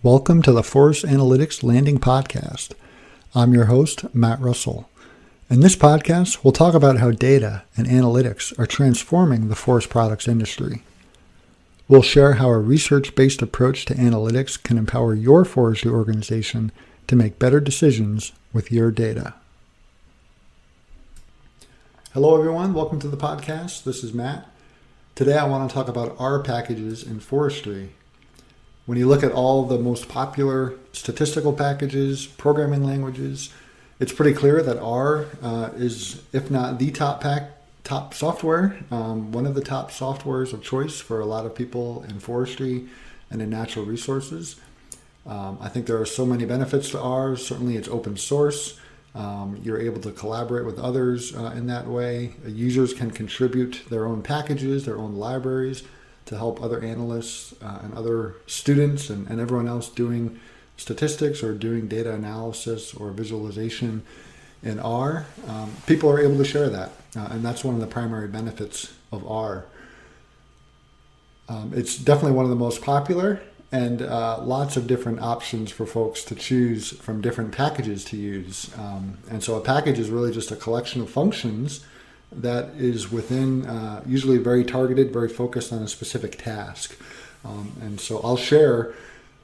Welcome to the Forest Analytics Landing Podcast. I'm your host, Matt Russell. In this podcast, we'll talk about how data and analytics are transforming the forest products industry. We'll share how a research-based approach to analytics can empower your forestry organization to make better decisions with your data. Hello, everyone. Welcome to the podcast. This is Matt. Today, I want to talk about R packages in forestry. When you look at all the most popular statistical packages, programming languages, it's pretty clear that R is, if not the top software, one of the top softwares of choice for a lot of people in forestry and in natural resources. I think there are so many benefits to R. Certainly it's open source. You're able to collaborate with others in that way. Users can contribute their own packages, their own libraries, to help other analysts and other students and everyone else doing statistics or doing data analysis or visualization in R. People are able to share that, and that's one of the primary benefits of R. It's definitely one of the most popular, and lots of different options for folks to choose from different packages to use. And so a package is really just a collection of functions that is within, usually very targeted, very focused on a specific task. And so I'll share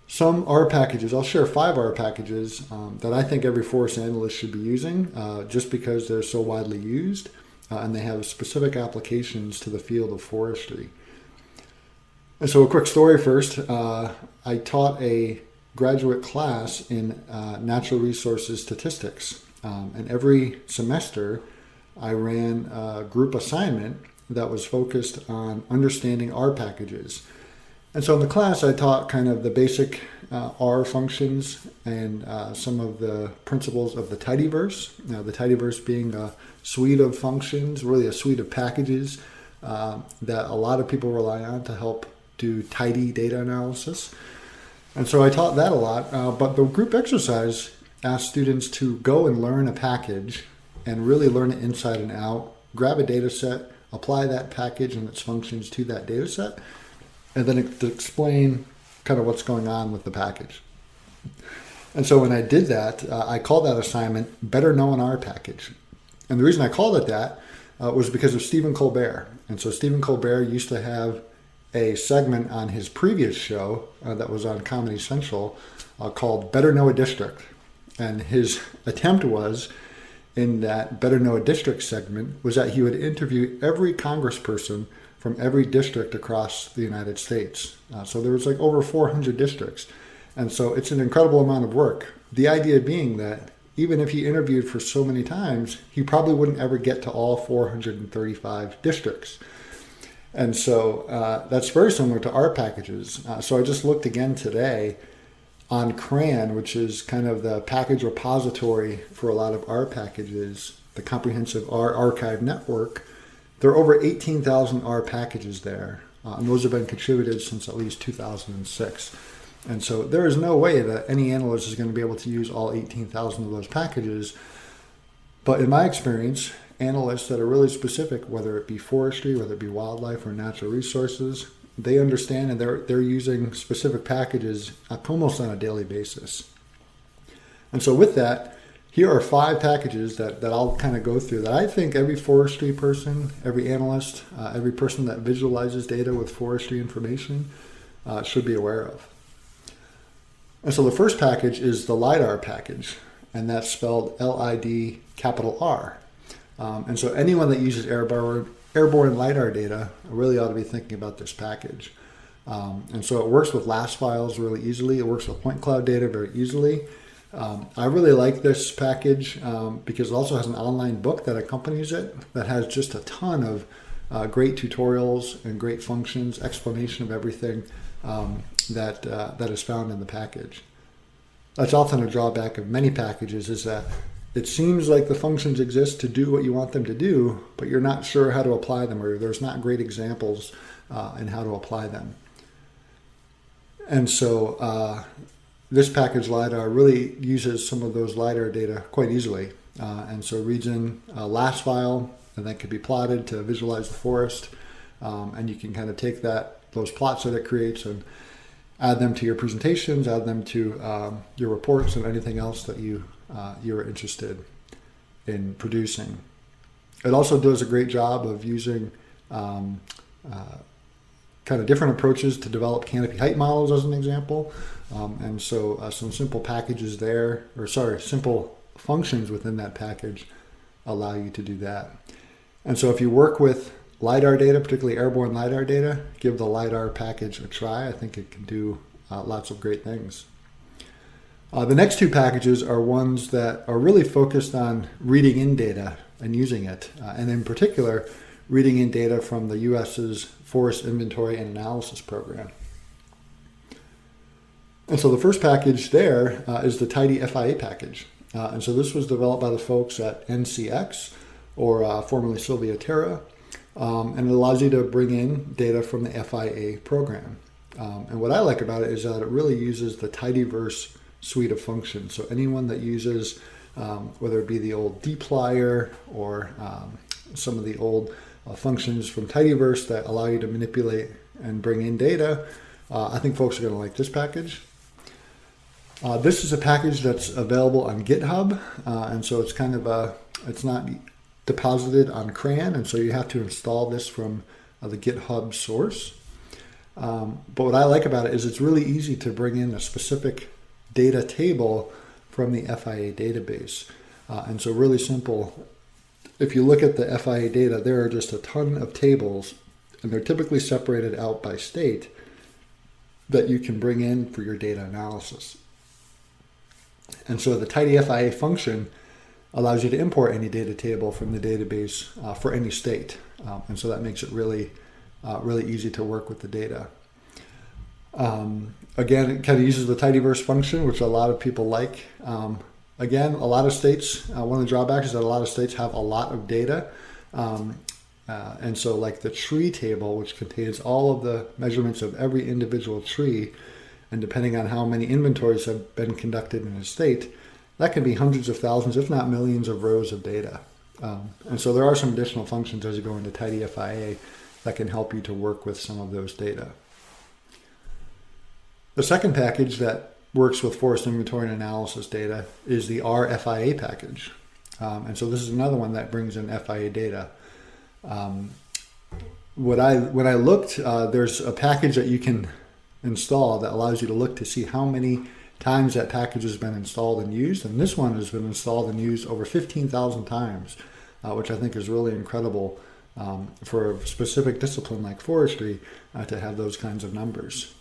some R packages. I'll share 5 R packages that I think every forest analyst should be using just because they're so widely used and they have specific applications to the field of forestry. And so a quick story first. I taught a graduate class in natural resources statistics. And every semester, I ran a group assignment that was focused on understanding R packages. And so in the class, I taught kind of the basic R functions and some of the principles of the tidyverse. Now, the tidyverse being a suite of functions, really a suite of packages that a lot of people rely on to help do tidy data analysis. And so I taught that a lot, but the group exercise asked students to go and learn a package and really learn it inside and out, grab a data set, apply that package and its functions to that data set, and then explain kind of what's going on with the package. And so when I did that, I called that assignment Better Know an R Package. And the reason I called it that was because of Stephen Colbert. And so Stephen Colbert used to have a segment on his previous show that was on Comedy Central called Better Know a District. And his attempt was, in that Better Know a District segment, was that he would interview every congressperson from every district across the United States. So there was like over 400 districts. And so it's an incredible amount of work. The idea being that even if he interviewed for so many times, he probably wouldn't ever get to all 435 districts. And so that's very similar to R packages. So I just looked again today on CRAN, which is kind of the package repository for a lot of R packages, the Comprehensive R Archive Network. There are over 18,000 R packages there, and those have been contributed since at least 2006. And so there is no way that any analyst is going to be able to use all 18,000 of those packages. But in my experience, analysts that are really specific, whether it be forestry, whether it be wildlife or natural resources, they understand and they're using specific packages almost on a daily basis. And so with that, here are 5 packages that I'll kind of go through that I think every forestry person, every analyst, every person that visualizes data with forestry information should be aware of. And so the first package is the Lidar package, and that's spelled L-I-D capital R. And so anyone that uses airborne Lidar data really ought to be thinking about this package. And so it works with LAS files really easily. It works with point cloud data very easily. I really like this package because it also has an online book that accompanies it that has just a ton of great tutorials and great functions, explanation of everything that is found in the package. That's often a drawback of many packages, is that it seems like the functions exist to do what you want them to do, but you're not sure how to apply them, or there's not great examples in how to apply them. And so this package Lidar really uses some of those Lidar data quite easily. And so reads in a LAS file, and that could be plotted to visualize the forest. And you can kind of take those plots that it creates add them to your presentations, add them to your reports, and anything else that you're interested in producing. It also does a great job of using kind of different approaches to develop canopy height models, as an example. And so some simple packages there, simple functions within that package allow you to do that. And so if you work with Lidar data, particularly airborne Lidar data, give the Lidar package a try. I think it can do lots of great things. The next two packages are ones that are really focused on reading in data and using it, and in particular, reading in data from the US's Forest Inventory and Analysis Program. And so the first package there is the Tidy FIA package. And so this was developed by the folks at NCX, or formerly Sylvia Terra, and it allows you to bring in data from the FIA program. And what I like about it is that it really uses the Tidyverse suite of functions. So anyone that uses, whether it be the old dplyr or some of the old functions from Tidyverse that allow you to manipulate and bring in data, I think folks are going to like this package. This is a package that's available on GitHub, and so it's kind of it's not deposited on CRAN, and so you have to install this from the GitHub source. But what I like about it is it's really easy to bring in a specific data table from the FIA database. And so really simple. If you look at the FIA data, there are just a ton of tables, and they're typically separated out by state that you can bring in for your data analysis. And so the Tidy FIA function allows you to import any data table from the database for any state. And so that makes it really easy to work with the data. Again, it kind of uses the Tidyverse function, which a lot of people like. Again, a lot of states, one of the drawbacks is that a lot of states have a lot of data. And so like the tree table, which contains all of the measurements of every individual tree, and depending on how many inventories have been conducted in a state, that can be hundreds of thousands, if not millions of rows of data. And so there are some additional functions as you go into Tidy FIA that can help you to work with some of those data. The second package that works with forest inventory and analysis data is the RFIA package. And so this is another one that brings in FIA data. When I looked, there's a package that you can install that allows you to look to see how many times that package has been installed and used. And this one has been installed and used over 15,000 times, which I think is really incredible for a specific discipline like forestry to have those kinds of numbers.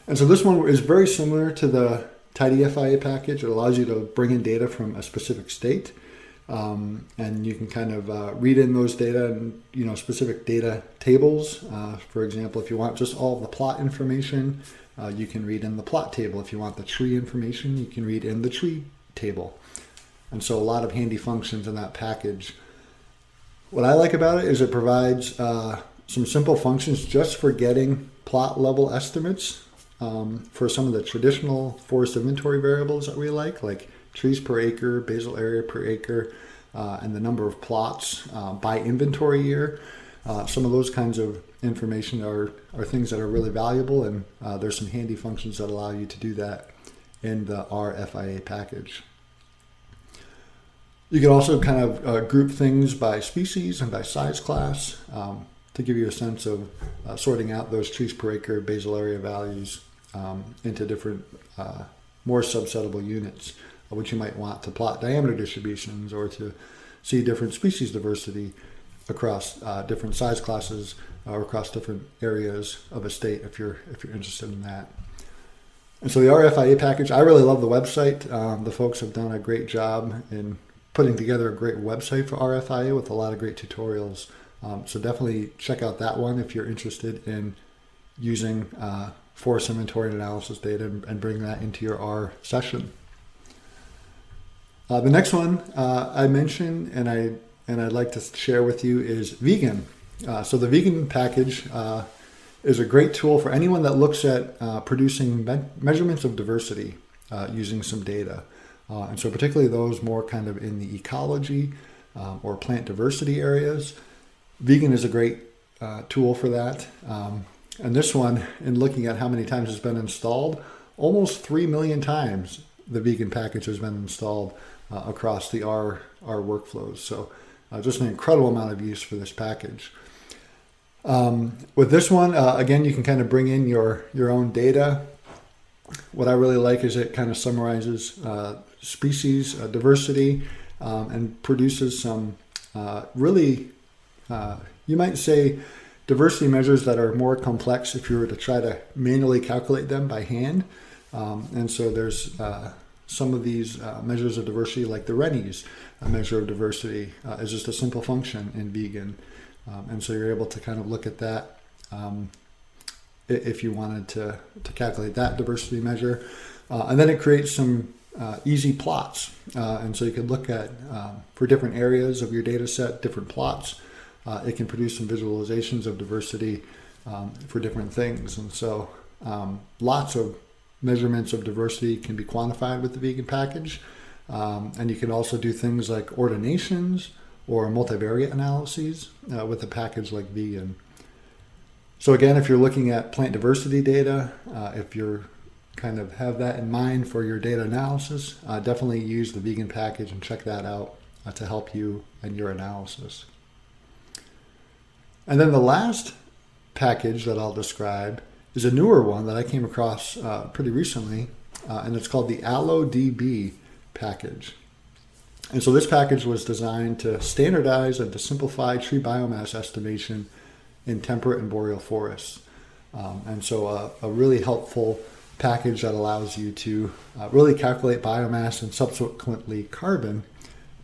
And so this one is very similar to the Tidy FIA package. It allows you to bring in data from a specific state, and you can kind of read in those data and specific data tables. For example, if you want just all of the plot information, you can read in the plot table. If you want the tree information, you can read in the tree table. And so a lot of handy functions in that package. What I like about it is it provides some simple functions just for getting plot level estimates for some of the traditional forest inventory variables that we like trees per acre, basal area per acre, and the number of plots by inventory year. Some of those kinds of information are things that are really valuable, and there's some handy functions that allow you to do that in the RFIA package. You can also kind of group things by species and by size class to give you a sense of sorting out those trees per acre, basal area values into different more subsettable units, which you might want to plot diameter distributions or to see different species diversity across different size classes or across different areas of a state if you're interested in that. And so the RFIA package, I really love the website. The folks have done a great job in putting together a great website for RFIA with a lot of great tutorials. So definitely check out that one if you're interested in using forest inventory and analysis data and bring that into your R session. The next one I mentioned and I'd like to share with you is vegan. So the vegan package is a great tool for anyone that looks at producing measurements of diversity using some data. And so particularly those more kind of in the ecology or plant diversity areas. Vegan is a great tool for that. And this one, in looking at how many times it's been installed, almost 3 million times the vegan package has been installed across the R workflows. So just an incredible amount of use for this package. With this one, again, you can kind of bring in your own data. What I really like is it kind of summarizes species diversity and produces some really, you might say, diversity measures that are more complex if you were to try to manually calculate them by hand. And so there's some of these measures of diversity, like the Rennies measure of diversity is just a simple function in vegan. And so you're able to kind of look at that if you wanted to calculate that diversity measure. And then it creates some easy plots. And so you can look at, for different areas of your data set, different plots. It can produce some visualizations of diversity for different things. And so lots of measurements of diversity can be quantified with the vegan package. And you can also do things like ordinations or multivariate analyses with a package like vegan. So again, if you're looking at plant diversity data, if you're kind of have that in mind for your data analysis, definitely use the vegan package and check that out to help you in your analysis. And then the last package that I'll describe is a newer one that I came across pretty recently, and it's called the AloeDB package. And so this package was designed to standardize and to simplify tree biomass estimation in temperate and boreal forests. And so a really helpful package that allows you to really calculate biomass and subsequently carbon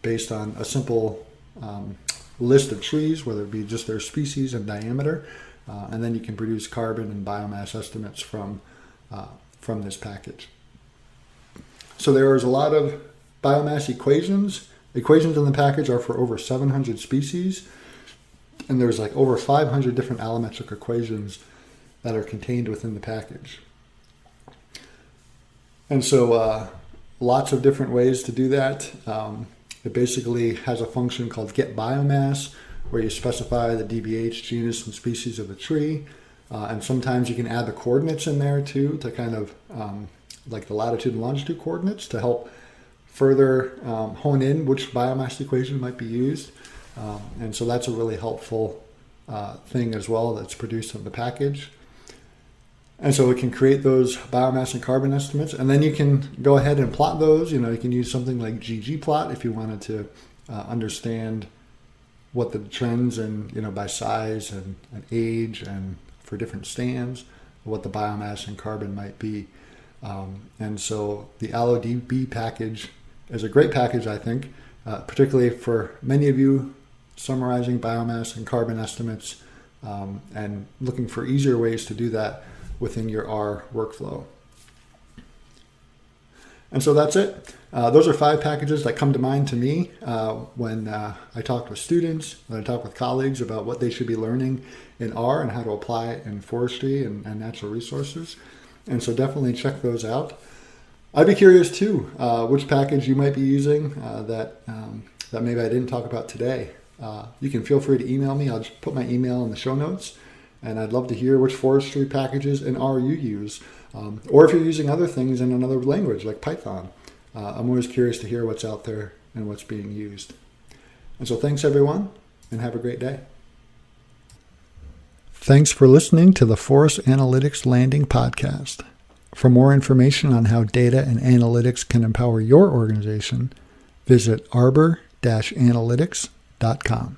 based on a simple list of trees, whether it be just their species and diameter, and then you can produce carbon and biomass estimates from this package. So there is a lot of biomass equations. Equations in the package are for over 700 species, and there's like over 500 different allometric equations that are contained within the package. And so lots of different ways to do that. It basically has a function called getBiomass, where you specify the DBH, genus, and species of the tree. And sometimes you can add the coordinates in there too, to kind of like the latitude and longitude coordinates to help further hone in which biomass equation might be used. And so that's a really helpful thing as well that's produced in the package. And so it can create those biomass and carbon estimates, and then you can go ahead and plot those. You can use something like ggplot if you wanted to understand what the trends and by size and age and for different stands, what the biomass and carbon might be. And so the AloeDB package is a great package, I think, particularly for many of you summarizing biomass and carbon estimates and looking for easier ways to do that within your R workflow. And so that's it. Those are 5 packages that come to mind to me when I talk with students, when I talk with colleagues about what they should be learning in R and how to apply it in forestry and natural resources. And so definitely check those out. I'd be curious too, which package you might be using that maybe I didn't talk about today. You can feel free to email me. I'll just put my email in the show notes. And I'd love to hear which forestry packages in R you use. Or if you're using other things in another language like Python. I'm always curious to hear what's out there and what's being used. And so thanks everyone, and have a great day. Thanks for listening to the Forest Analytics Landing Podcast. For more information on how data and analytics can empower your organization, visit arbor-analytics.com.